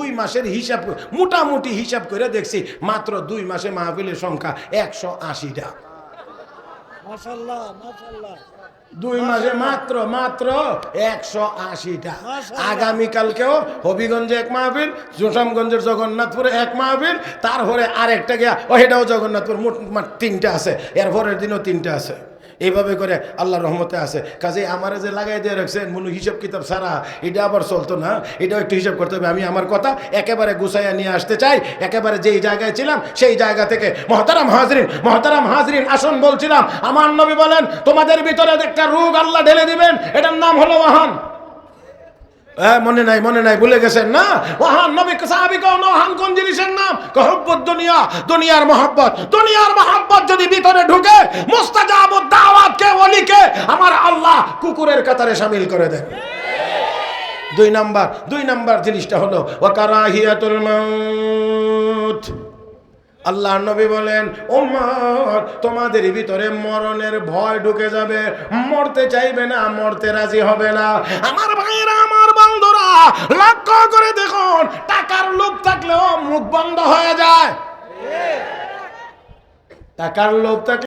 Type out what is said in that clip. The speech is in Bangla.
2 মাসের হিসাব, মোটামুটি হিসাব করে দেখছি মাত্র 2 মাসে মাহফিলের সংখ্যা 180টা। মাশাআল্লাহ মাশাআল্লাহ। 2 মাসে মাত্র 180টা। আগামীকালকেও হবিগঞ্জে এক মাহফিল, জোসামগঞ্জের জগন্নাথপুরে এক মাহফিল, তারপরে আরেকটা গিয়া এটাও জগন্নাথপুর, মোট 3টা আছে, এর পরের দিনও 3টা আছে। এইভাবে করে আল্লাহ রহমতে আছে। কাজে আমারে যে লাগাই দিয়ে রাখছেন মনে হিসাব কিতাব সারা, এটা আবার চলতো না, এটাও একটু হিসাব করতে হবে। আমি আমার কথা একেবারে গুছাইয়া নিয়ে আসতে চাই। একেবারে যেই জায়গায় ছিলাম সেই জায়গা থেকে মহতারাম হাজরিন আসুন। বলছিলাম আমার নবী বলেন তোমাদের ভিতরে একটা রোগ আল্লাহ ঢেলে দিবেন, এটার নাম হলো ওয়াহান। মনে নাই ভুলে গেছেন না? ওয়াহান নবী সাহাবী কোন ওয়াহান কোন জিনিসের নাম? হুব্বুদ দুনিয়া, দুনিয়ার মহব্বত যদি ভিতরে ঢুকে মুস্তাজাবুদ দাওয়াত কে ওলিকে আমার আল্লাহ কুকুরের কাতারে শামিল করে দেন। 2 নাম্বার জিনিসটা হলো ওয়া কারাহিয়াতুল মাউত। আল্লাহর নবী বলেন উম্মত তোমাদের ভিতরে মরণের ভয় ঢুকে যাবে, মরতে চাইবে না, মরতে রাজি হবে না। আমার ভাইরা, আমার বন্ধুরা, লক্ষ্য করে দেখুন, টাকার লোভ থাকলেও মুখ বন্ধ হয়ে যায়। টাকার লোভ থাকলে